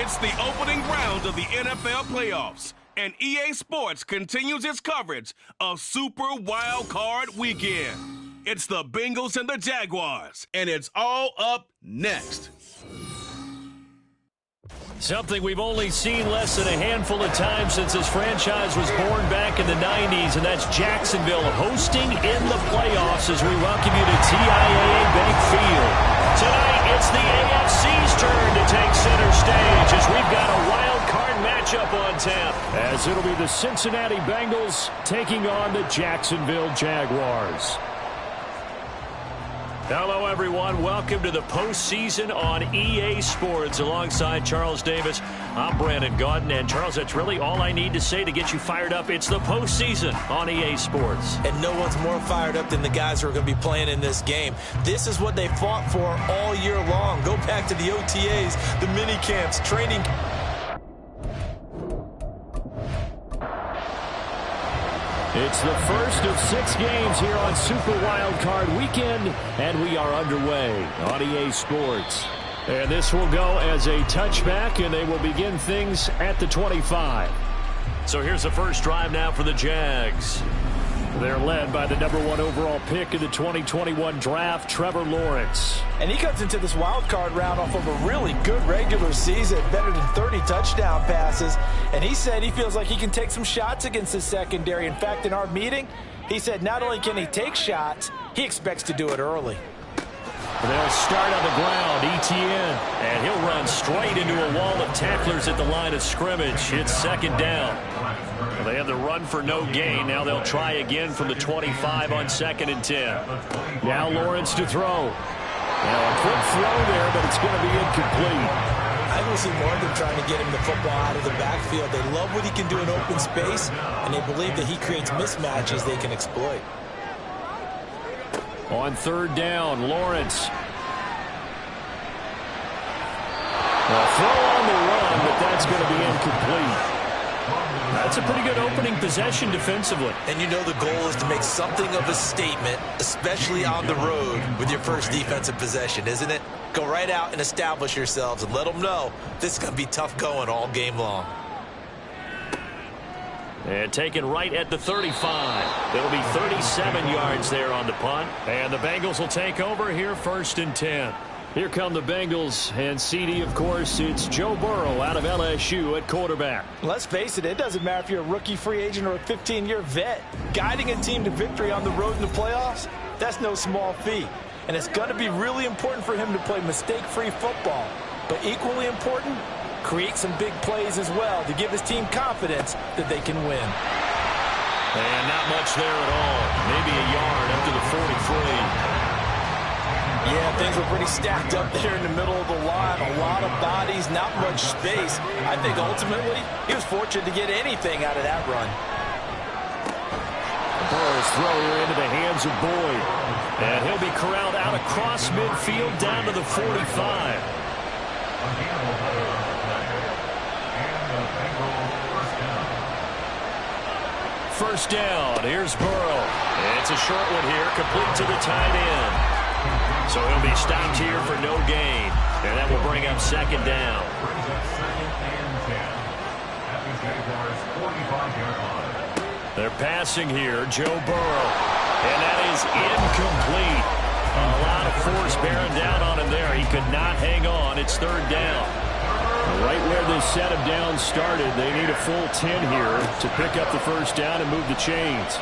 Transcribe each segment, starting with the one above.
It's the opening round of the NFL playoffs, and EA Sports continues its coverage of Super Wild Card Weekend. It's the Bengals and the Jaguars, and it's all up next. Something we've only seen less than a handful of times since this franchise was born back in the 90s, and that's Jacksonville hosting in the playoffs as we welcome you to TIAA Bank Field. Tonight, it's the AFC's turn to take center stage as we've got a wild card matchup on tap, as it'll be the Cincinnati Bengals taking on the Jacksonville Jaguars. Hello, everyone. Welcome to the postseason on EA Sports. Alongside Charles Davis, I'm Brandon Gaudin. And, Charles, that's really all I need to say to get you fired up. It's the postseason on EA Sports. And no one's more fired up than the guys who are going to be playing in this game. This is what they fought for all year long. Go back to the OTAs, the mini camps, training. It's the first of 6 games here on Super Wild Card Weekend, and we are underway on EA Sports. And this will go as a touchback, and they will begin things at the 25. So here's the first drive now for the Jags. They're led by the #1 overall pick in the 2021 draft, Trevor Lawrence. And he comes into this wild card round off of a really good regular season, better than 30 touchdown passes. And he said he feels like he can take some shots against his secondary. In fact, in our meeting, he said not only can he take shots, he expects to do it early. They'll start on the ground, ETN, and he'll run straight into a wall of tacklers at the line of scrimmage. It's second down. Well, they have the run for no gain. Now they'll try again from the 25 on 2nd and 10. Now Lawrence to throw. Now a quick throw there, but it's going to be incomplete. I will see more of them trying to get him the football out of the backfield. They love what he can do in open space, and they believe that he creates mismatches they can exploit. On 3rd down, Lawrence. A throw on the run, but that's going to be incomplete. That's a pretty good opening possession defensively. And you know the goal is to make something of a statement, especially on the road with your first defensive possession, isn't it? Go right out and establish yourselves and let them know this is going to be tough going all game long. And taken right at the 35. It'll be 37 yards there on the punt. And the Bengals will take over here 1st and 10. Here come the Bengals, and CD, of course, it's Joe Burrow out of LSU at quarterback. Let's face it, it doesn't matter if you're a rookie free agent or a 15-year vet. Guiding a team to victory on the road in the playoffs, that's no small feat. And it's going to be really important for him to play mistake-free football. But equally important, create some big plays as well to give his team confidence that they can win. And not much there at all. Maybe a yard up to the 43. Yeah, things were pretty stacked up there in the middle of the line. A lot of bodies, not much space. I think ultimately he was fortunate to get anything out of that run. Burrow's throw here into the hands of Boyd. And he'll be corralled out across midfield down to the 45. First down. Here's Burrow. It's a short one here, complete to the tight end. So he'll be stopped here for no gain. And that will bring up 2nd down. They're passing here, Joe Burrow. And that is incomplete. A lot of force bearing down on him there. He could not hang on. It's 3rd down. Right where this set of downs started, they need a full 10 here to pick up the first down and move the chains.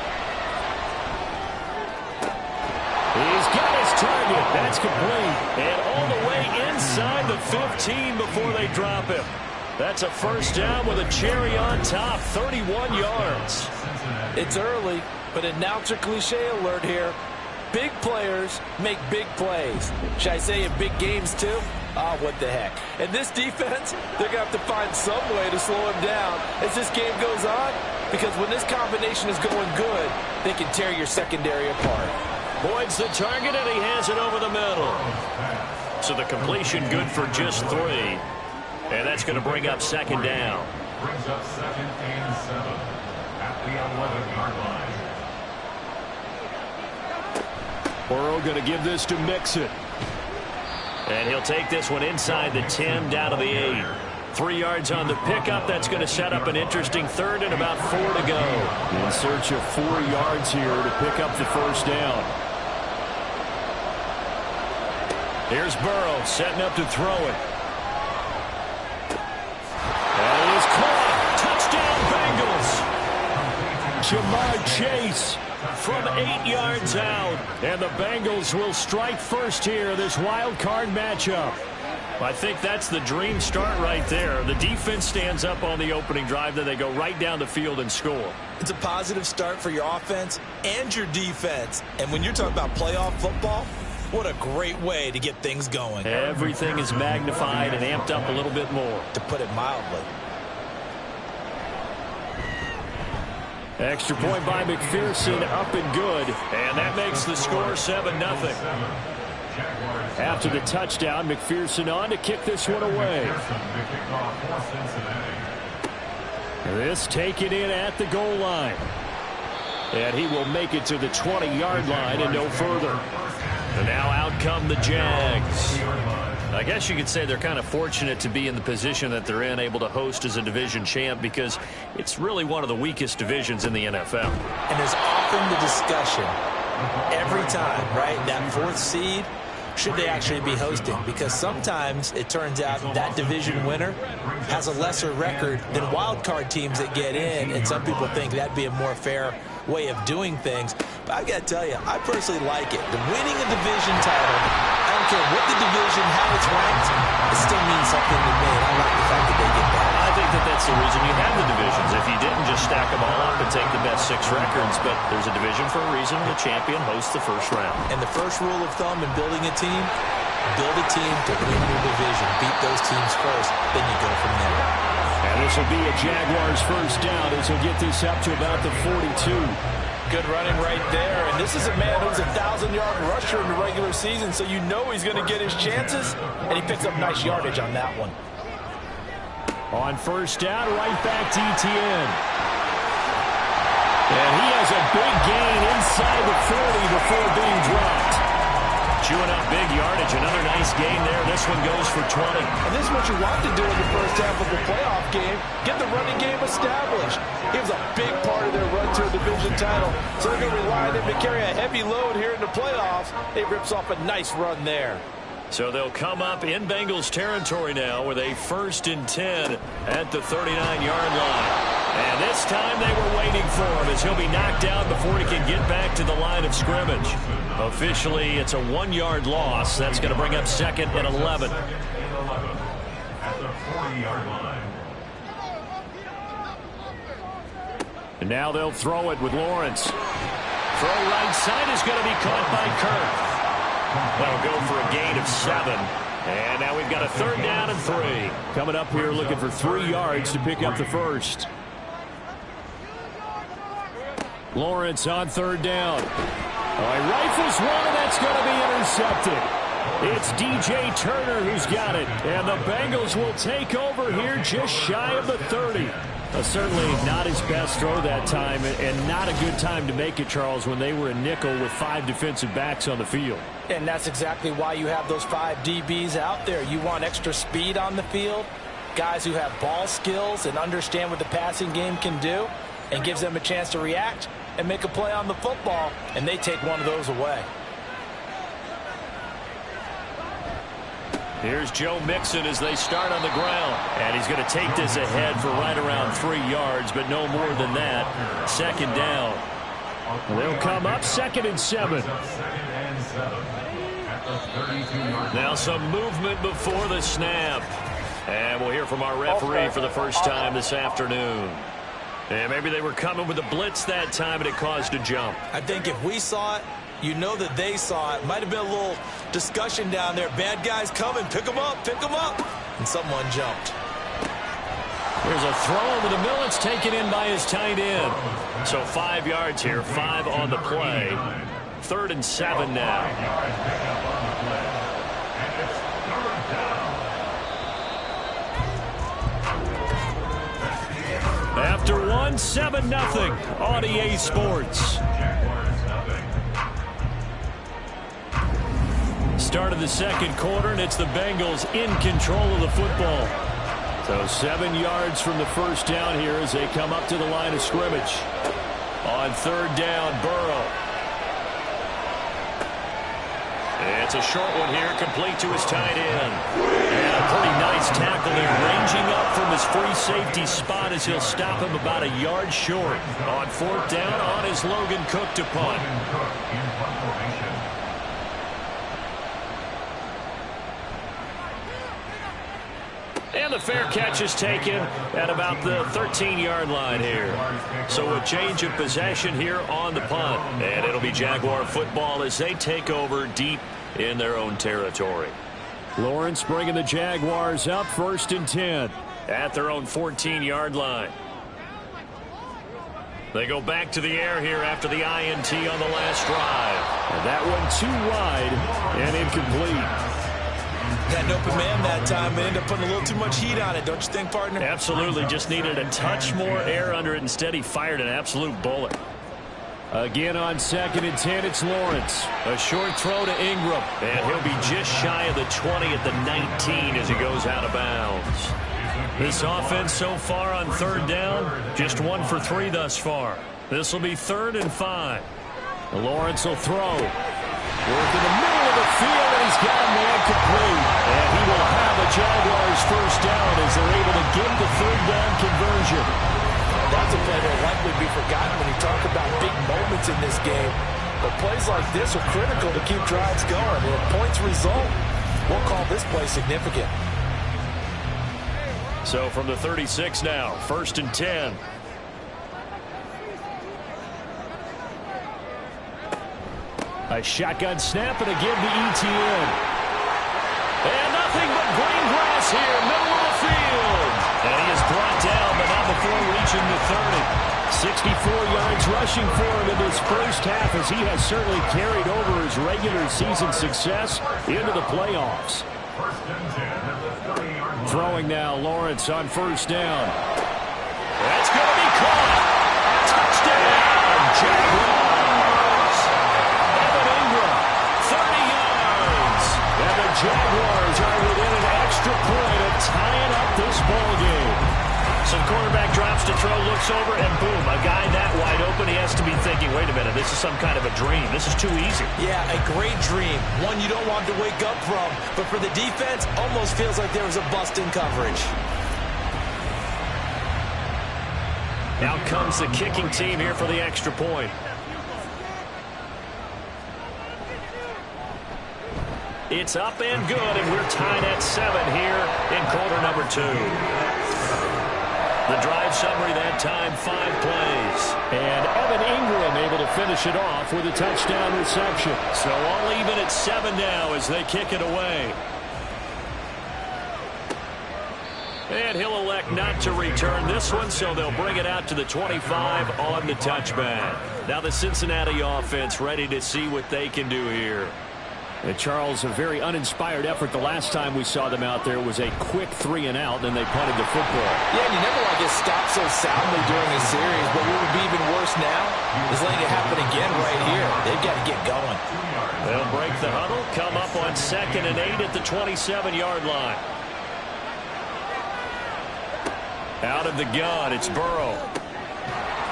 He's got his target. That's complete. And all the way inside the 15 before they drop him. That's a first down with a cherry on top, 31 yards. It's early, but announcer cliche alert here. Big players make big plays. Should I say in big games too? Ah, what the heck. And this defense, they're going to have to find some way to slow him down as this game goes on, because when this combination is going good, they can tear your secondary apart. Boyd's the target, and he has it over the middle. So the completion good for just 3. And that's going to bring up 2nd down. Brings up 2nd and 7 at the 11-yard line. Burrow going to give this to Mixon. And he'll take this one inside the 10 down to the 8. 3 yards on the pickup. That's going to set up an interesting third and about 4 to go. In search of 4 yards here to pick up the first down. Here's Burrow setting up to throw it. And it is caught. Touchdown, Bengals. Jamar Chase from 8 yards out. And the Bengals will strike first here, this wild card matchup. I think that's the dream start right there. The defense stands up on the opening drive, then they go right down the field and score. It's a positive start for your offense and your defense. And when you're talking about playoff football, what a great way to get things going. Everything is magnified and amped up a little bit more. To put it mildly. Extra point by McPherson, up and good. And that makes the score 7-0. After the touchdown, McPherson on to kick this one away. This taken in at the goal line. And he will make it to the 20-yard line and no further. And now out come the Jags. I guess you could say they're kind of fortunate to be in the position that they're in, able to host as a division champ, because it's really one of the weakest divisions in the NFL. And there's often the discussion every time, right? That 4th seed, should they actually be hosting? Because sometimes it turns out that division winner has a lesser record than wild card teams that get in, and some people think that'd be a more fair way of doing things. But I got to tell you, I personally like it. The winning a division title, I don't care what the division, how it's ranked, it still means something to me. And I like the fact that they get that. I think that that's the reason you have the divisions. If you didn't, just stack them all up and take the best 6 records. But there's a division for a reason. The champion hosts the first round. And the first rule of thumb in building a team, build a team to win your division. Beat those teams first, then you go from there. And this will be a Jaguars first down as he'll get this up to about the 42. Good running right there. And this is a man who's a 1,000-yard rusher in the regular season, so you know he's going to get his chances. And he picks up nice yardage on that one. On first down, right back to Etienne. And he has a big gain inside the 40 before being dropped. Chewing up big yardage. Another nice gain there. This one goes for 20. And this is what you want to do in the first half of the playoff game. Get the running game established. He was a big part of their run to a division title. So they're going to rely on him to carry a heavy load here in the playoffs. He rips off a nice run there. So they'll come up in Bengals territory now with a 1st and 10 at the 39-yard line. And this time they were waiting for him as he'll be knocked out before he can get back to the line of scrimmage. Officially, it's a 1-yard loss. That's going to bring up 2nd and 11. At the 40-yard line. And now they'll throw it with Lawrence. Throw right side is going to be caught by Kirk. That'll go for a gain of 7. And now we've got a 3rd down and 3. Coming up here looking for 3 yards to pick up the first. Lawrence on 3rd down. Rifles one, and that's going to be intercepted. It's DJ Turner who's got it. And the Bengals will take over here just shy of the 30. Certainly not his best throw that time, and not a good time to make it, Charles, when they were in nickel with 5 defensive backs on the field. And that's exactly why you have those 5 DBs out there. You want extra speed on the field, guys who have ball skills and understand what the passing game can do, and gives them a chance to react and make a play on the football, and they take one of those away. Here's Joe Mixon as they start on the ground. And he's going to take this ahead for right around 3 yards, but no more than that. 2nd down. They'll come up 2nd and 7. Now some movement before the snap. And we'll hear from our referee for the first time this afternoon. And maybe they were coming with a blitz that time and it caused a jump. I think if we saw it, you know that they saw it. Might have been a little discussion down there. Bad guys coming. Pick them up. Pick them up. And someone jumped. There's a throw over the middle. It's taken in by his tight end. So 5 yards here. 5 on the play. 3rd and 7 now. After 1, 7-0 on EA Sports. Start of the 2nd quarter, and it's the Bengals in control of the football. So 7 yards from the first down here as they come up to the line of scrimmage. On third down, Burrow. It's a short one here, complete to his tight end. And a pretty nice tackle there, ranging up from his free safety spot as he'll stop him about a yard short. On fourth down, on his Logan Cook to punt. And the fair catch is taken at about the 13-yard line here. So a change of possession here on the punt. And it'll be Jaguar football as they take over deep in their own territory. Lawrence bringing the Jaguars up, 1st and 10 at their own 14-yard line. They go back to the air here after the INT on the last drive. And that one too wide and incomplete. Got an open man that time, but ended up putting a little too much heat on it, don't you think, partner? Absolutely. Just needed a touch more air under it. Instead, he fired an absolute bullet. Again on 2nd and 10, it's Lawrence. A short throw to Ingram, and he'll be just shy of the 20 at the 19 as he goes out of bounds. This offense so far on third down, just 1 for 3 thus far. This will be 3rd and 5. Lawrence will throw. Work in the middle of the field, and he's got a man complete. And he will have a Jaguars first down as they're able to get the third down conversion. That's a play that will likely be forgotten when you talk about big moments in this game. But plays like this are critical to keep drives going. And if points result, we'll call this play significant. So from the 36 now, 1st and 10. A shotgun snap and again to ETN. And nothing but green grass here, middle of the field. And he is brought down, but not before reaching the 30. 64 yards rushing for him in this first half as he has certainly carried over his regular season success into the playoffs. Throwing now, Lawrence on 1st down. That's going to be caught. Touchdown, Jaguars. Jaguars are within an extra point of tying up this ball game. So the quarterback drops to throw, looks over, and boom, a guy that wide open, he has to be thinking, wait a minute, this is some kind of a dream. This is too easy. Yeah, a great dream. One you don't want to wake up from. But for the defense, almost feels like there was a bust in coverage. Now comes the kicking team here for the extra point. It's up and good, and we're tied at 7 here in quarter number 2. The drive summary that time, 5 plays. And Evan Ingram able to finish it off with a touchdown reception. So all even at 7 now as they kick it away. And he'll elect not to return this one, so they'll bring it out to the 25 on the touchback. Now the Cincinnati offense ready to see what they can do here. And Charles, a very uninspired effort the last time we saw them out there was a quick 3 and out, and they punted the football. Yeah, you never want to get stopped so soundly during a series, but what would be even worse now is letting it happen again right here. They've got to get going. They'll break the huddle, come up on 2nd and 8 at the 27-yard line. Out of the gun, it's Burrow.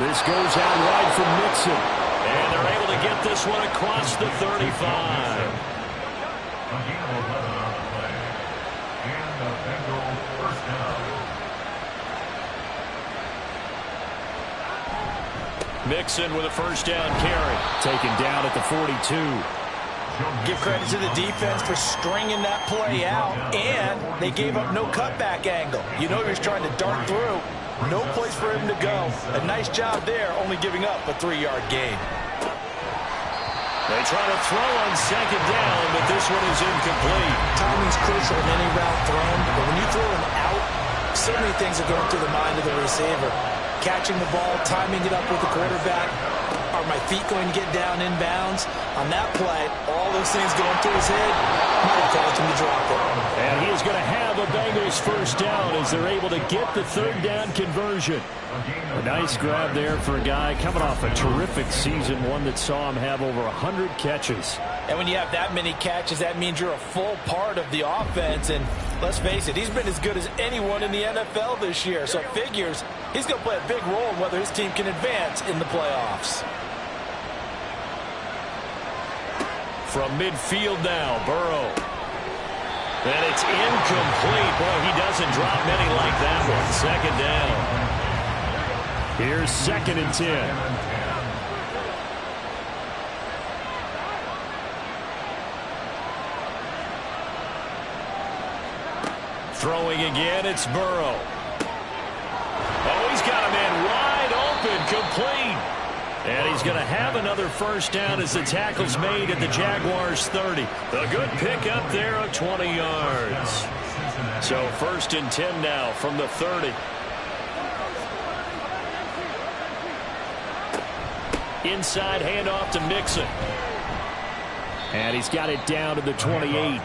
This goes out wide from Mixon. And they're able to get this one across the 35. Mixon with a first down carry. Taken down at the 42. Give credit to the defense for stringing that play out, and they gave up no cutback angle. You know he was trying to dart through. No place for him to go. A nice job there, only giving up a 3-yard gain. They try to throw on 2nd down, but this one is incomplete. Timing's crucial in any route thrown, but when you throw an out, so many things are going through the mind of the receiver. Catching the ball, timing it up with the quarterback. Are my feet going to get down in bounds? On that play, all those things going through his head might have caused him to drop it. And he is going to have a Bengals first down as they're able to get the 3rd down conversion. A nice grab there for a guy coming off a terrific season, one that saw him have over 100 catches. And when you have that many catches, that means you're a full part of the offense. And Let's face it, he's been as good as anyone in the NFL this year, so it figures he's going to play a big role in whether his team can advance in the playoffs. From midfield now, Burrow. And it's incomplete. Boy, he doesn't drop many like that one. Second down. Here's 2nd and 10. Throwing again, it's Burrow. Oh, he's got a man wide open, complete. And he's going to have another first down as the tackle's made at the Jaguars' 30. A good pick up there of 20 yards. So 1st and 10 now from the 30. Inside handoff to Mixon. And he's got it down to the 28.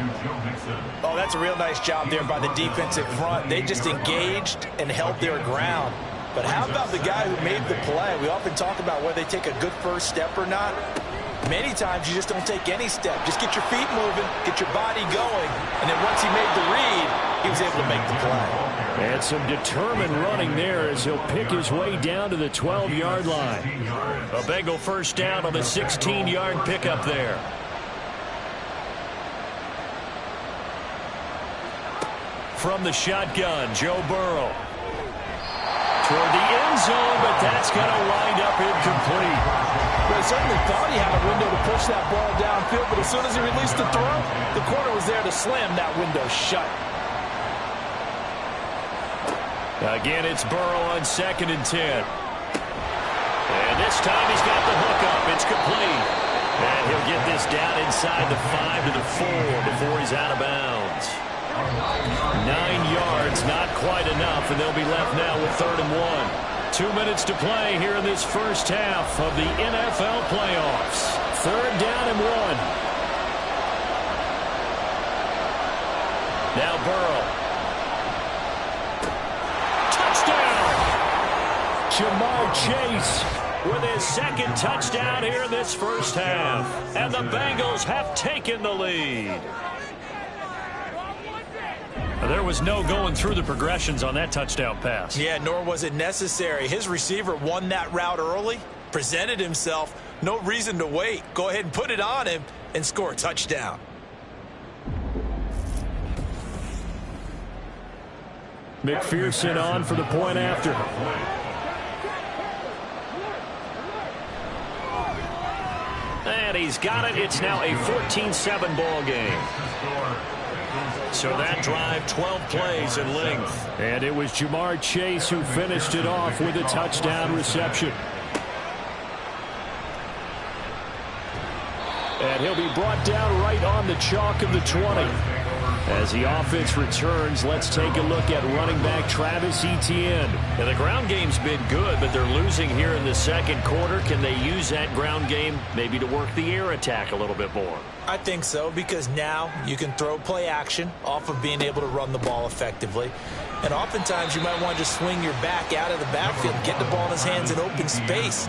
Oh, that's a real nice job there by the defensive front. They just engaged and held their ground. But how about the guy who made the play? We often talk about whether they take a good first step or not. Many times you just don't take any step. Just get your feet moving, get your body going, and then once he made the read, he was able to make the play. And some determined running there as he'll pick his way down to the 12-yard line. A Bengal first down on the 16-yard pickup there. From the shotgun, Joe Burrow. Toward the end zone, but that's going to wind up incomplete. Well, he certainly thought he had a window to push that ball downfield, but as soon as he released the throw, the corner was there to slam that window shut. Again, it's Burrow on 2nd and 10. And this time he's got the hook up. It's complete. And he'll get this down inside the 5 to the 4 before he's out of bounds. 9 yards, not quite enough, and they'll be left now with 3rd and 1. 2 minutes to play here in this first half of the NFL playoffs. 3rd down and 1. Now Burrow. Touchdown! Jamar Chase with his 2nd touchdown here in this first half. And the Bengals have taken the lead. There was no going through the progressions on that touchdown pass. Yeah, nor was it necessary. His receiver won that route early, presented himself. No reason to wait. Go ahead and put it on him and score a touchdown. McPherson on for the point after. And he's got it. It's now a 14-7 ball game. So that drive, 12 plays in length. And it was Jamar Chase who finished it off with a touchdown reception. And he'll be brought down right on the chalk of the 20. As the offense returns, let's take a look at running back Travis Etienne. Now, the ground game's been good, but they're losing here in the second quarter. Can they use that ground game maybe to work the air attack a little bit more? I think so, because now you can throw play action off of being able to run the ball effectively. And oftentimes you might want to just swing your back out of the backfield, get the ball in his hands in open space.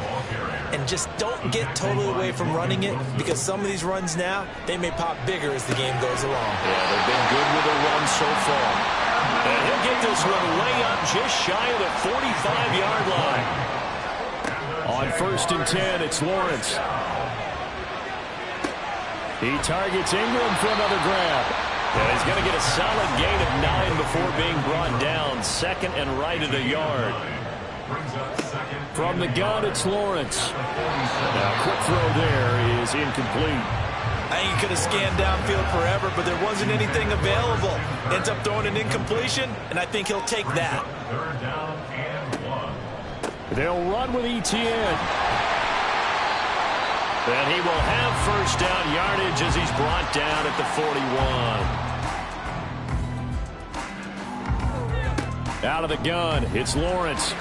And just don't get totally away from running it, because some of these runs now, they may pop bigger as the game goes along. Yeah, they've been good with the run so far. And he'll get this one way up just shy of the 45-yard line. On 1st and 10, it's Lawrence. He targets Ingram for another grab. And he's going to get a solid gain of 9 before being brought down. 2nd and right at a yard. From the gun, it's Lawrence. Now, quick throw there is incomplete. I think he could have scanned downfield forever, but there wasn't anything available. Ends up throwing an incompletion, and I think he'll take that. 3rd down and 1. They'll run with Etienne. And he will have first down yardage as he's brought down at the 41. Out of the gun, it's Lawrence.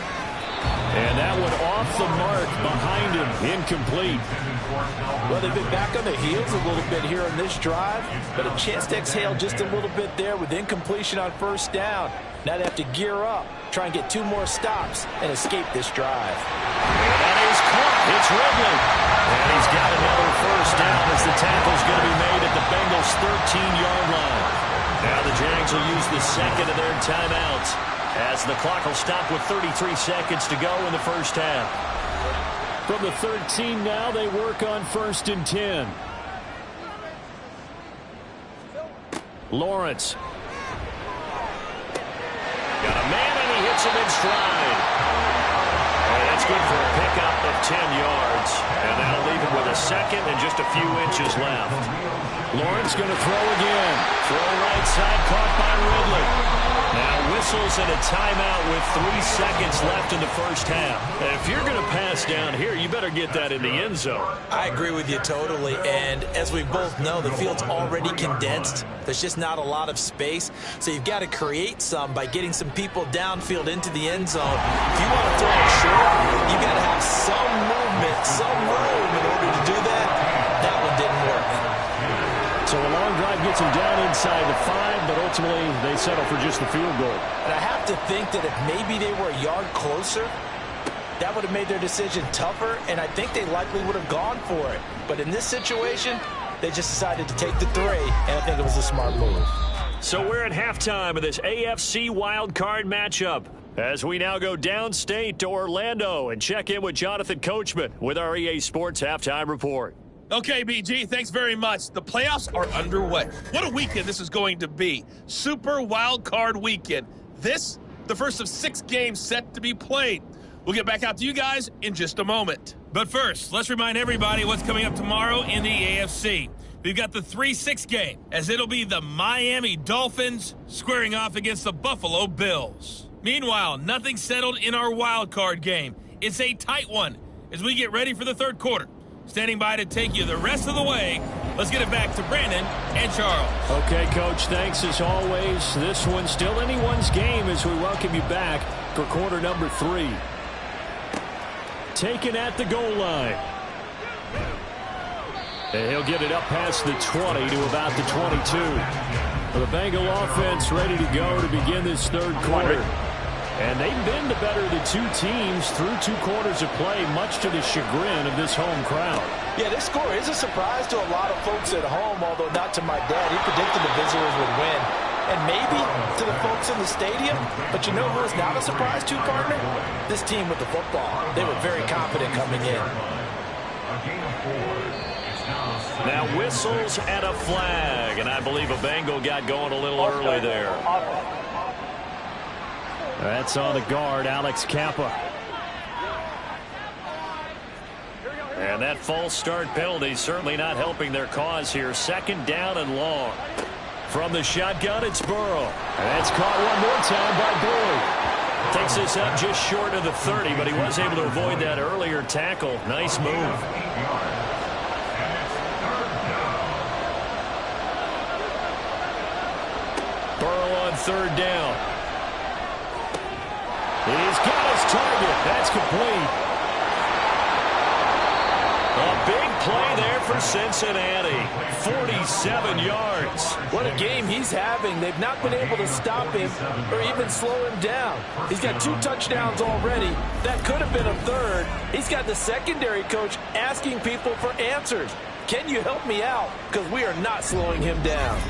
And that one off the mark behind him, incomplete. Well, they've been back on their heels a little bit here in this drive, but a chance to exhale just a little bit there with incompletion on first down. Now they have to gear up, try and get 2 more stops, and escape this drive. And that is caught. It's Ridley. And he's got another first down as the tackle's going to be made at the Bengals' 13-yard line. Now the Jags Jaguars will use the second of their timeouts as the clock will stop with 33 seconds to go in the first half. From the 13 now, they work on 1st and 10. Lawrence. Got a man, and he hits him in stride. And that's good for a pickup of 10 yards. And that'll leave him with a second and just a few inches left. Lawrence going to throw again. Throw right side, caught by Ridley. Now whistles and a timeout with 3 seconds left in the first half. And if you're going to pass down here, you better get that in the end zone. I agree with you totally. And as we both know, the field's already condensed. There's just not a lot of space. So you've got to create some by getting some people downfield into the end zone. If you want to throw it short, you've got to have some movement, some room in order to do that. That one didn't work. So a long drive gets them down inside the 5, but ultimately they settle for just the field goal. And I have to think that if maybe they were a yard closer, that would have made their decision tougher, and I think they likely would have gone for it. But in this situation, they just decided to take the 3, and I think it was a smart move. So we're at halftime of this AFC wildcard matchup as we now go downstate to Orlando and check in with Jonathan Coachman with our EA Sports Halftime Report. Okay, BG, thanks very much. The playoffs are underway. What a weekend this is going to be. Super Wild Card Weekend. This, the first of 6 games set to be played. We'll get back out to you guys in just a moment. But first, let's remind everybody what's coming up tomorrow in the AFC. We've got the 3-6 game, as it'll be the Miami Dolphins squaring off against the Buffalo Bills. Meanwhile, nothing settled in our wild card game. It's a tight one as we get ready for the third quarter. Standing by to take you the rest of the way. Let's get it back to Brandon and Charles. Okay, Coach, thanks as always. This one's still anyone's game as we welcome you back for quarter number 3. Taken at the goal line. And he'll get it up past the 20 to about the 22. The Bengal offense ready to go to begin this third quarter. And they've been the better of the 2 teams through 2 quarters of play, much to the chagrin of this home crowd. Yeah, this score is a surprise to a lot of folks at home, although not to my dad. He predicted the visitors would win. And maybe to the folks in the stadium. But you know who is not a surprise to, partner? This team with the football. They were very confident coming in. Now whistles and a flag. And I believe a Bengal got going a little early there. That's on the guard, Alex Kappa. And that false start penalty certainly not helping their cause here. 2nd down and long. From the shotgun, it's Burrow. And that's caught one more time by Boyd. Takes this up just short of the 30, but he was able to avoid that earlier tackle. Nice move. Burrow on 3rd down. He's got his target. That's complete. A big play there for Cincinnati. 47 yards. What a game he's having. They've not been able to stop him or even slow him down. He's got 2 touchdowns already. That could have been a 3rd. He's got the secondary coach asking people for answers. Can you help me out? Because we are not slowing him down.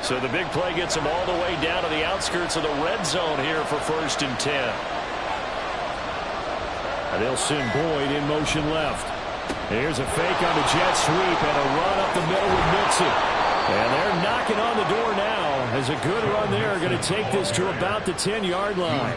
So the big play gets them all the way down to the outskirts of the red zone here for 1st and 10. And they'll send Boyd in motion left. Here's a fake on the jet sweep and a run up the middle with Mixon. And they're knocking on the door now as a good run there. Going to take this to about the 10-yard line.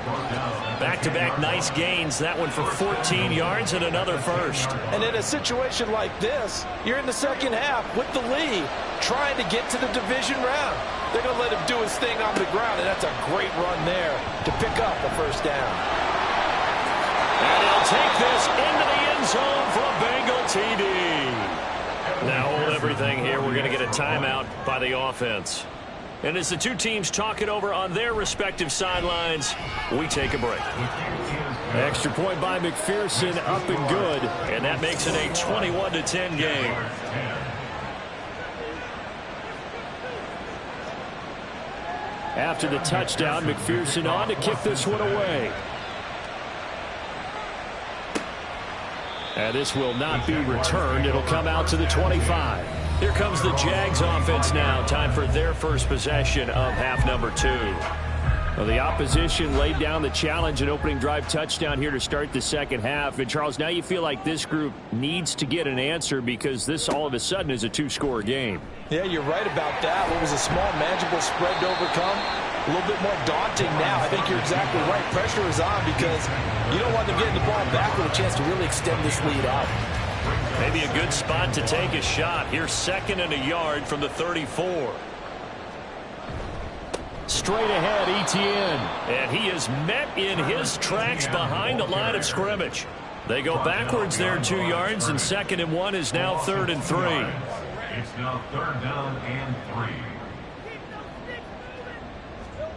Back-to-back nice gains. That one for 14 yards and another first. And in a situation like this, you're in the second half with the lead, trying to get to the division round. They're going to let him do his thing on the ground, and that's a great run there to pick up a 1st down. And he'll take this into the end zone for a Bengal TD. Now hold everything here. We're going to get a timeout by the offense. And as the 2 teams talk it over on their respective sidelines, we take a break. Extra point by McPherson, up and good. And that makes it a 21-10 game. After the touchdown, McPherson on to kick this one away. And this will not be returned. It'll come out to the 25. Here comes the Jags offense now. Time for their first possession of half number 2. Well, the opposition laid down the challenge and opening drive touchdown here to start the second half. And, Charles, now you feel like this group needs to get an answer because this all of a sudden is a 2-score game. Yeah, you're right about that. What was a small, manageable spread to overcome, a little bit more daunting now. I think you're exactly right. Pressure is on because you don't want them getting the ball back with a chance to really extend this lead out. Maybe a good spot to take a shot. Here's 2nd and a yard from the 34. Straight ahead, Etienne. And he is met in his tracks behind the line of scrimmage. They go backwards there 2 yards, and 2nd and 1 is now 3rd and 3. It's now 3rd down and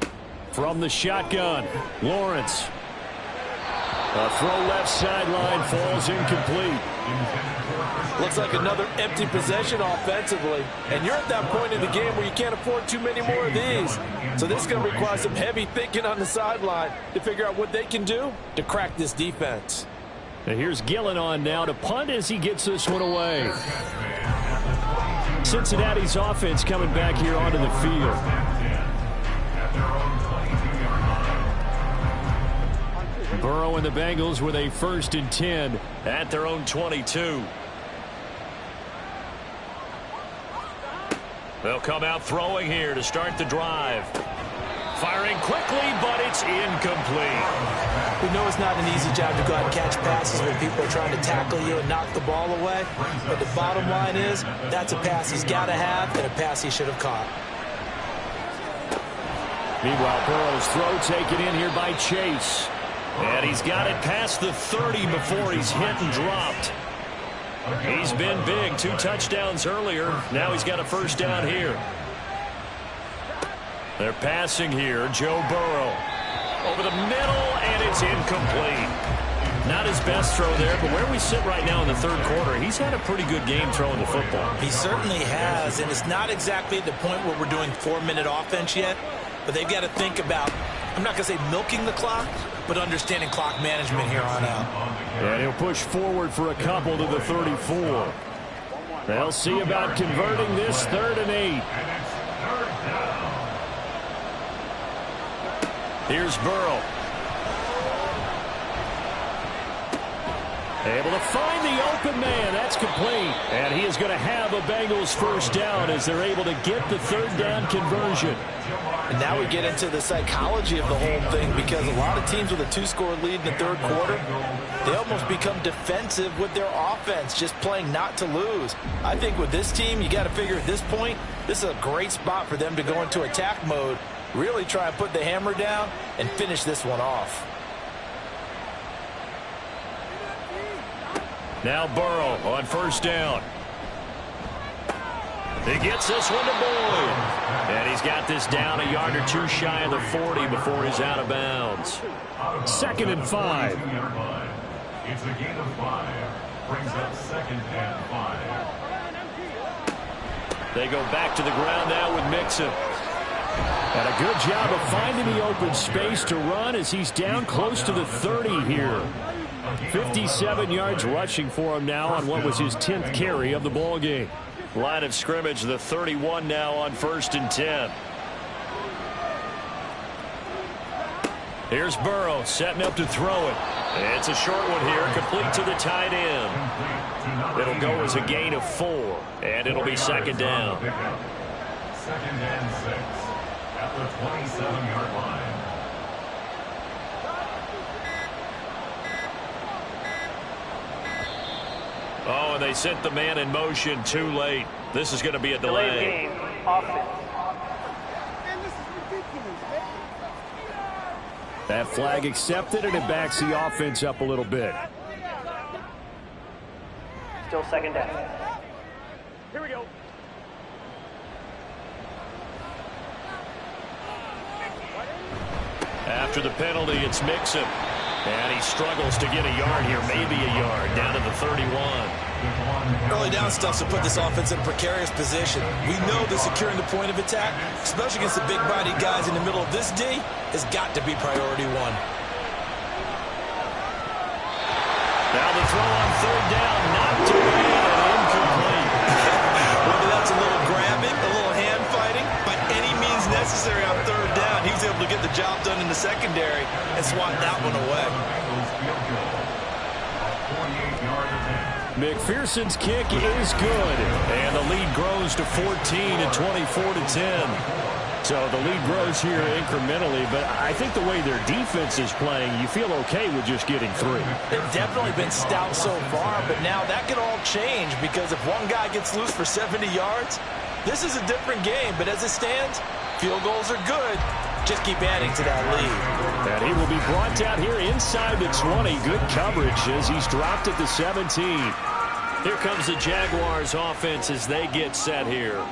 3. From the shotgun, Lawrence. A throw left sideline falls incomplete. Looks like another empty possession offensively. And you're at that point in the game where you can't afford too many more of these. So this is going to require some heavy thinking on the sideline to figure out what they can do to crack this defense. And here's Gillen on now to punt as he gets this one away. Cincinnati's offense coming back here onto the field. Burrow and the Bengals with a 1st and 10 at their own 22. They'll come out throwing here to start the drive. Firing quickly, but it's incomplete. We know it's not an easy job to go out and catch passes when people are trying to tackle you and knock the ball away. But the bottom line is that's a pass he's got to have and a pass he should have caught. Meanwhile, Burrow's throw taken in here by Chase. And he's got it past the 30 before he's hit and dropped. He's been big. 2 touchdowns earlier. Now he's got a 1st down here. They're passing here. Joe Burrow over the middle, and it's incomplete. Not his best throw there, but where we sit right now in the 3rd quarter, he's had a pretty good game throwing the football. He certainly has, and it's not exactly at the point where we're doing 4-minute offense yet, but they've got to think about, I'm not going to say milking the clock, but understanding clock management here on out. And he'll push forward for a couple to the 34. They'll see about converting this 3rd and 8. Here's Burrow. Able to find the open man. That's complete. And he is going to have a Bengals 1st down as they're able to get the 3rd down conversion. And now we get into the psychology of the whole thing because a lot of teams with a 2-score lead in the 3rd quarter, they almost become defensive with their offense, just playing not to lose. I think with this team, you got to figure at this point, this is a great spot for them to go into attack mode, really try and put the hammer down and finish this one off. Now Burrow on 1st down. He gets this one to Boyd. And he's got this down a yard or 2 shy of the 40 before he's out of bounds. 2nd and 5. It's a gain of 5. Brings up 2nd and 5. They go back to the ground now with Mixon. And a good job of finding the open space to run as he's down close to the 30 here. 57 yards rushing for him now on what was his 10th carry of the ball game. Line of scrimmage, the 31 now on 1st and 10. Here's Burrow setting up to throw it. It's a short one here, complete to the tight end. It'll go as a gain of 4, and it'll be 2nd down. 2nd and 6 at the 27-yard line. Oh, and they sent the man in motion too late. This is going to be a delay. Game, offense. That flag accepted, and it backs the offense up a little bit. Still 2nd down. Here we go. After the penalty, it's Mixon. And he struggles to get a yard here, maybe a yard, down to the 31. Early down stuff to put this offense in a precarious position. We know that securing the point of attack, especially against the big-bodied guys in the middle of this D, has got to be priority 1. Now the throw on 3rd down, knocked away and incomplete. Look at and swat that one away. McPherson's kick is good, and the lead grows to 14 at 24-10. So the lead grows here incrementally, but I think the way their defense is playing, you feel okay with just getting 3. They've definitely been stout so far, but now that could all change because if one guy gets loose for 70 yards, this is a different game. But as it stands, field goals are good. Just keep adding to that lead. And he will be brought down here inside the 20. Good coverage as he's dropped at the 17. Here comes the Jaguars offense as they get set here.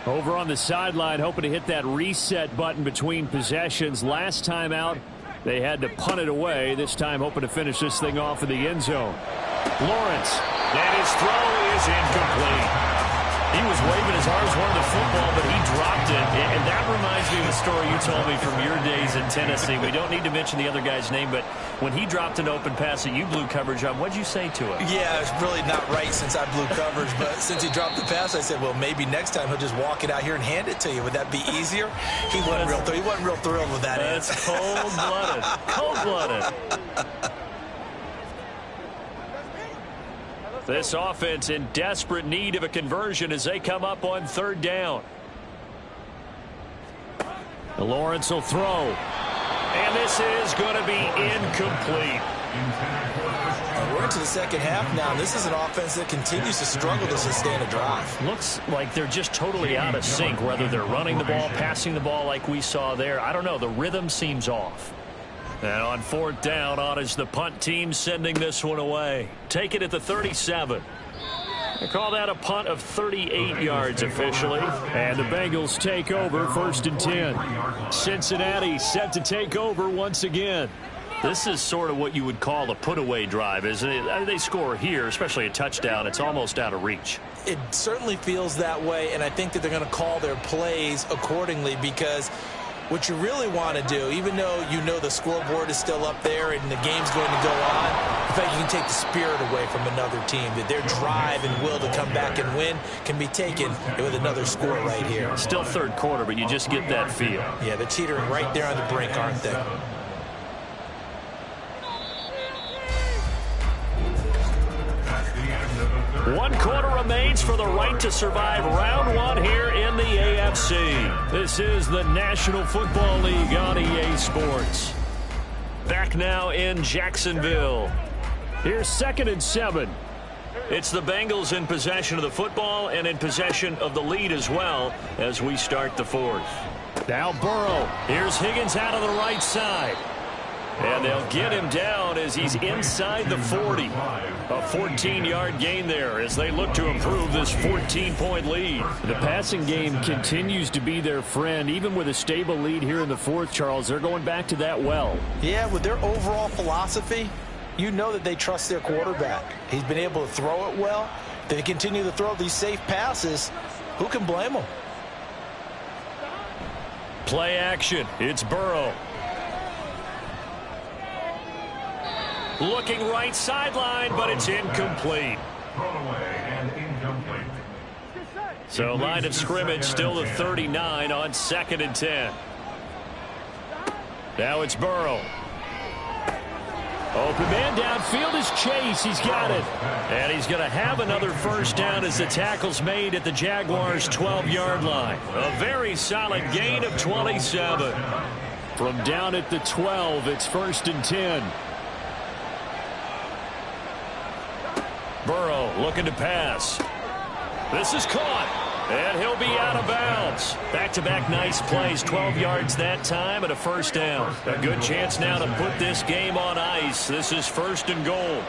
Over on the sideline, hoping to hit that reset button between possessions. Last time out, they had to punt it away. This time, hoping to finish this thing off in the end zone. Lawrence, and his throw is incomplete. He was waving his arms, wanted the football, but he dropped it. And that reminds me of a story you told me from your days in Tennessee. We don't need to mention the other guy's name, but when he dropped an open pass that you blew coverage on, what'd you say to him? Yeah, it's really not right since I blew coverage, but since he dropped the pass, I said, well, maybe next time he'll just walk it out here and hand it to you. Would that be easier? He wasn't real thrilled with that answer. That's cold-blooded. Cold-blooded. This offense in desperate need of a conversion as they come up on 3rd down. Lawrence will throw. And this is going to be incomplete. We're into the second half now. This is an offense that continues to struggle to sustain a drive. Looks like they're just totally out of sync, whether they're running the ball, passing the ball like we saw there. I don't know. The rhythm seems off. And on 4th down, on is the punt team sending this one away. Take it at the 37. They call that a punt of 38 yards officially. And the Bengals take over 1st and 10. Cincinnati set to take over once again. This is sort of what you would call a put-away drive, isn't it? They score here, especially a touchdown. It's almost out of reach. It certainly feels that way, and I think that they're going to call their plays accordingly because what you really want to do, even though you know the scoreboard is still up there and the game's going to go on, in fact, you can take the spirit away from another team, that their drive and will to come back and win can be taken with another score right here. Still 3rd quarter, but you just get that feel. Yeah, they're teetering right there on the brink, aren't they? One quarter remains for the right to survive round 1 here in the AFC. This is the National Football League on EA Sports. Back now in Jacksonville. Here's 2nd and 7. It's the Bengals in possession of the football and in possession of the lead as well as we start the 4th. Now Burrow. Here's Higgins out on the right side. And they'll get him down as he's inside the 40. A 14-yard gain there as they look to improve this 14-point lead. The passing game continues to be their friend. Even with a stable lead here in the 4th, Charles, they're going back to that well. Yeah, with their overall philosophy, you know that they trust their quarterback. He's been able to throw it well. They continue to throw these safe passes. Who can blame them? Play action. It's Burrow. Looking right sideline, but it's incomplete. So line of scrimmage still the 39 on 2nd and 10. Now it's Burrow. Open man downfield is Chase. He's got it. And he's going to have another 1st down as the tackle's made at the Jaguars' 12-yard line. A very solid gain of 27. From down at the 12, it's 1st and 10. Burrow looking to pass. This is caught, and he'll be out of bounds. Back-to-back nice plays, 12 yards that time and a 1st down. A good chance now to put this game on ice. This is 1st and goal.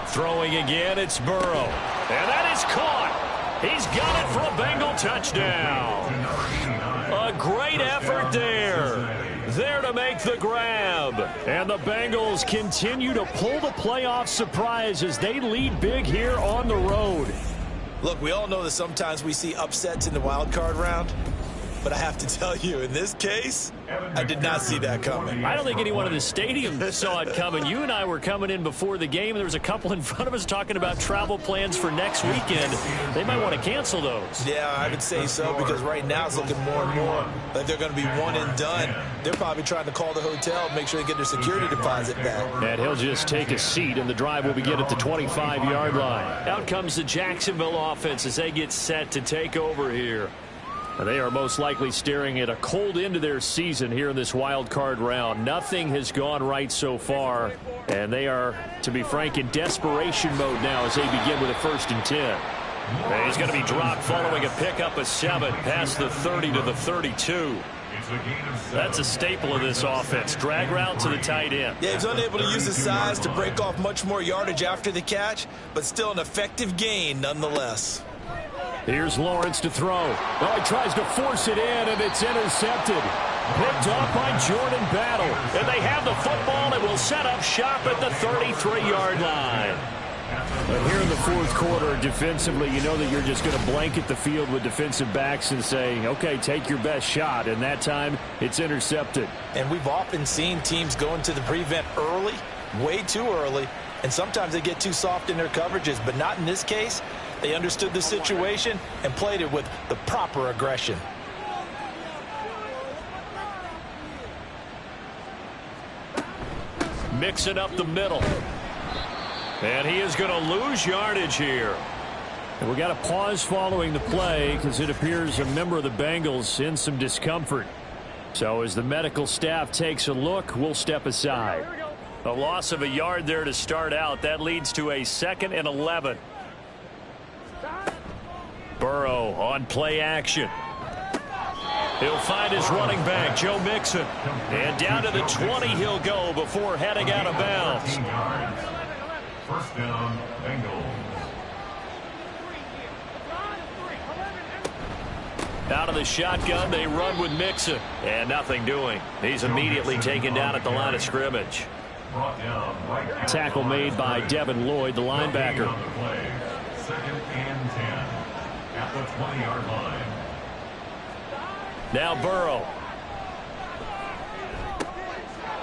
Throwing again, it's Burrow. And that is caught. He's got it for a Bengal touchdown. A great effort there. There to make the grab. And the Bengals continue to pull the playoff surprise as they lead big here on the road. Look, we all know that sometimes we see upsets in the wild card round. But I have to tell you, in this case, I did not see that coming. I don't think anyone in the stadium saw it coming. You and I were coming in before the game. There was a couple in front of us talking about travel plans for next weekend. They might want to cancel those. Yeah, I would say so, because right now it's looking more and more like they're going to be one and done. They're probably trying to call the hotel, make sure they get their security deposit back. And he'll just take a seat, and the drive will begin at the 25-yard line. Out comes the Jacksonville offense as they get set to take over here. They are most likely staring at a cold end to their season here in this wild card round. Nothing has gone right so far, and they are, to be frank, in desperation mode now as they begin with a 1st and 10. And he's going to be dropped following a pickup of 7 past the 30 to the 32. That's a staple of this offense. Drag route to the tight end. Yeah, he's unable to use his size to break off much more yardage after the catch, but still an effective gain nonetheless. Here's Lawrence to throw. Oh, he tries to force it in, and it's intercepted. Picked off by Jordan Battle. And they have the football and will set up shop at the 33-yard line. But here in the 4th quarter, defensively, you know that you're just going to blanket the field with defensive backs and say, okay, take your best shot. And that time, it's intercepted. And we've often seen teams go into the prevent early, way too early, and sometimes they get too soft in their coverages, but not in this case. They understood the situation and played it with the proper aggression. Mixing up the middle. And he is going to lose yardage here. And we got a pause following the play because it appears a member of the Bengals in some discomfort. So as the medical staff takes a look, we'll step aside. A loss of a yard there to start out. That leads to a 2nd and 11. Burrow on play action. He'll find his running back, Joe Mixon. And down to the 20 he'll go before heading out of bounds. 1st down, Bengals. Out of the shotgun, they run with Mixon. And nothing doing. He's immediately taken down at the line of scrimmage. Tackle made by Devin Lloyd, the linebacker. 2nd and 10 at the 20-yard line. Now Burrow.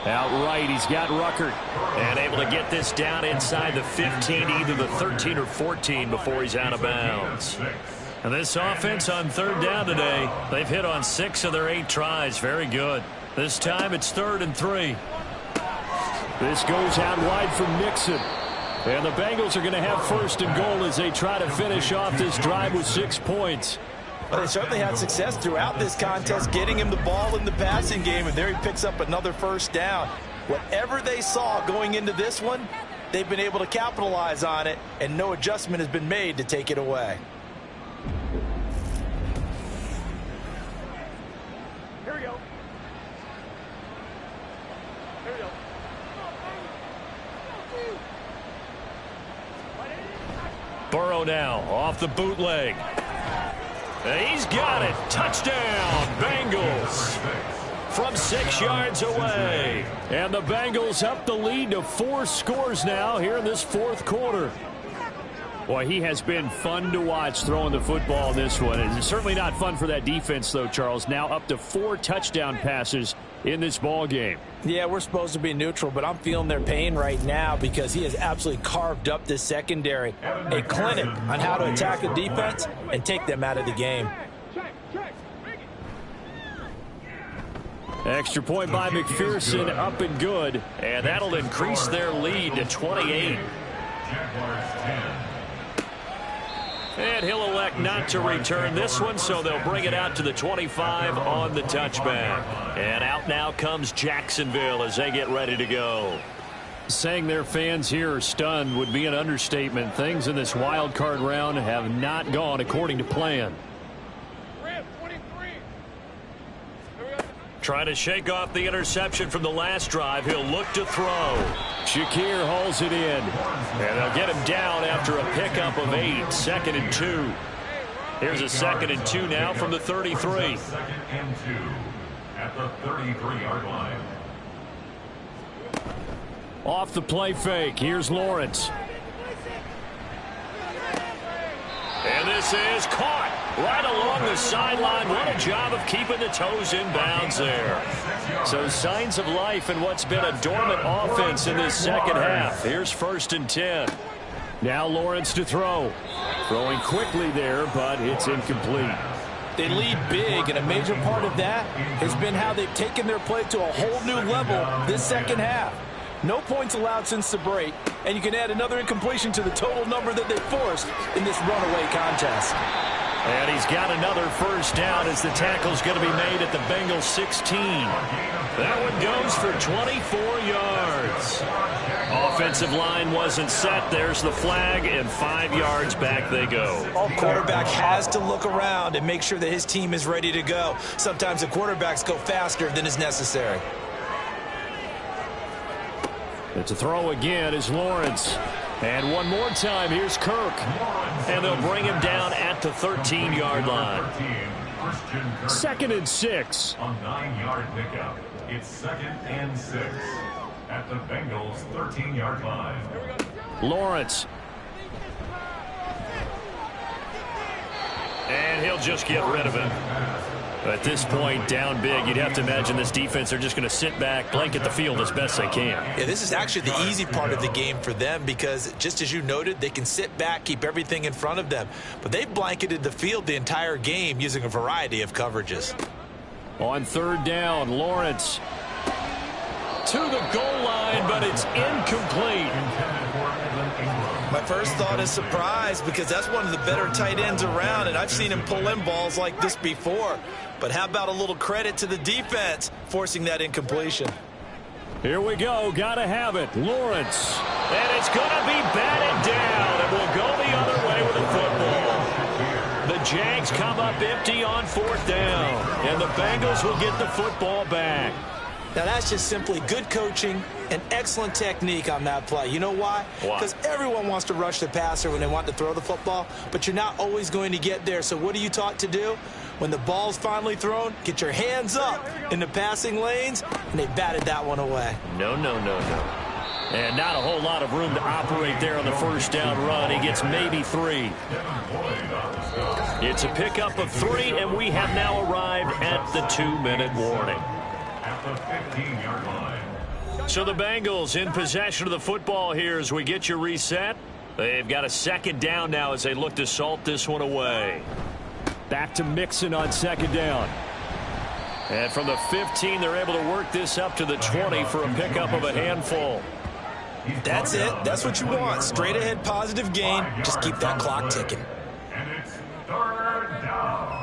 Out right, he's got Ruckert. And able to get this down inside the 15, either the 13 or 14 before he's out of bounds. And this offense on 3rd down today, they've hit on 6 of their 8 tries. Very good. This time it's 3rd and 3. This goes out wide for Mixon. And the Bengals are going to have 1st and goal as they try to finish off this drive with 6 points. Well, they certainly had success throughout this contest, getting him the ball in the passing game, and there he picks up another 1st down. Whatever they saw going into this one, they've been able to capitalize on it, and no adjustment has been made to take it away. Here we go. Here we go. Burrow now off the bootleg. He's got it. Touchdown, Bengals. From 6 yards away. And the Bengals up the lead to 4 scores now here in this 4th quarter. Boy, he has been fun to watch throwing the football in this one. It's certainly not fun for that defense, though, Charles. Now up to 4 touchdown passes in this ball game. Yeah, we're supposed to be neutral, but I'm feeling their pain right now because he has absolutely carved up this secondary. A clinic on how to attack a defense and take them out of the game. Extra point by McPherson, up and good. And that'll increase their lead to 28. Jaguars 10. And he'll elect not to return this one, so they'll bring it out to the 25 on the touchback. And out now comes Jacksonville as they get ready to go. Saying their fans here are stunned would be an understatement. Things in this wild card round have not gone according to plan. Trying to shake off the interception from the last drive. He'll look to throw. Shakir hauls it in. And they'll get him down after a pickup of 8. 2nd and 2. Here's a 2nd and 2 now from the 33. 2nd and 2 at the 33-yard line. Off the play fake. Here's Lawrence. And this is caught. Right along the sideline. What a job of keeping the toes in bounds there. So signs of life in what's been a dormant offense in this second half. Here's 1st and 10. Now Lawrence to throw. Throwing quickly there, but it's incomplete. They lead big, and a major part of that has been how they've taken their play to a whole new level this second half. No points allowed since the break, and you can add another incompletion to the total number that they forced in this runaway contest. And he's got another 1st down as the tackle's going to be made at the Bengals 16. That one goes for 24 yards. Offensive line wasn't set. There's the flag, and 5 yards back they go. Quarterback has to look around and make sure that his team is ready to go. Sometimes the quarterbacks go faster than is necessary. It's a throw again is Lawrence. And one more time, here's Kirk. And they'll bring him down at the 13-yard line. 2nd and 6. A 9-yard pickup. It's 2nd and 6 at the Bengals 13-yard line. Lawrence. And he'll just get rid of it. At this point, down big, you'd have to imagine this defense are just going to sit back, blanket the field as best they can. Yeah, this is actually the easy part of the game for them because, just as you noted, they can sit back, keep everything in front of them. But they've blanketed the field the entire game using a variety of coverages. On 3rd down, Lawrence to the goal line, but it's incomplete. My first thought is surprise because that's one of the better tight ends around, and I've seen him pull in balls like this before. But how about a little credit to the defense forcing that incompletion? Here we go. Got to have it. Lawrence. And it's going to be batted down, and we'll go the other way with the football. The Jags come up empty on 4th down, and the Bengals will get the football back. Now, that's just simply good coaching and excellent technique on that play. You know why? Because everyone wants to rush the passer when they want to throw the football, but you're not always going to get there. So what are you taught to do? When the ball's finally thrown, get your hands up in the passing lanes, and they batted that one away. No. And not a whole lot of room to operate there on the 1st down run. He gets maybe 3. It's a pickup of 3, and we have now arrived at the 2-minute warning. At the 15-yard line. So the Bengals in possession of the football here as we get you reset. They've got a 2nd down now as they look to salt this one away. Back to Mixon on 2nd down. And from the 15, they're able to work this up to the 20 for a pickup of a handful. That's it. That's what you want. Straight ahead positive gain. Just keep that clock ticking. And it's 3rd down.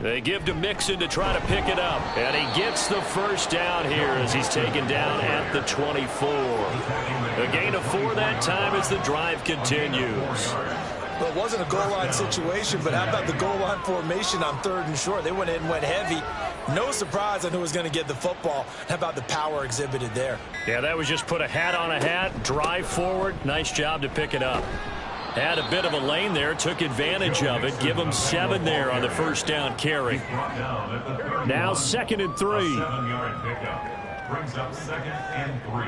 They give to Mixon to try to pick it up. And he gets the 1st down here as he's taken down at the 24. A gain of 4 that time as the drive continues. Well, it wasn't a goal line situation, but how about the goal line formation on 3rd and short? They went in and went heavy. No surprise on who was going to get the football. How about the power exhibited there? Yeah, that was just put a hat on a hat, drive forward. Nice job to pick it up. Had a bit of a lane there, took advantage of it. Give him 7 there on the 1st down carry. Now 2nd and 3. 7-yard pickup brings up 2nd and 3.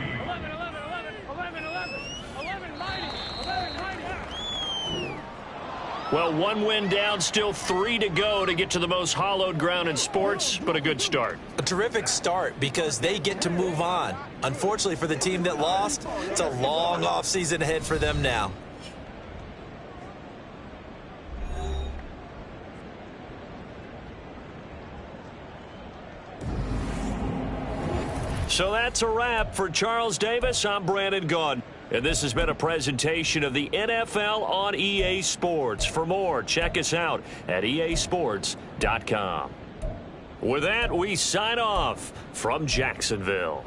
Well, 1 win down, still 3 to go to get to the most hallowed ground in sports, but a good start. A terrific start because they get to move on. Unfortunately for the team that lost, it's a long offseason ahead for them now. So that's a wrap for Charles Davis. I'm Brandon Gunn. And this has been a presentation of the NFL on EA Sports. For more, check us out at easports.com. With that, we sign off from Jacksonville.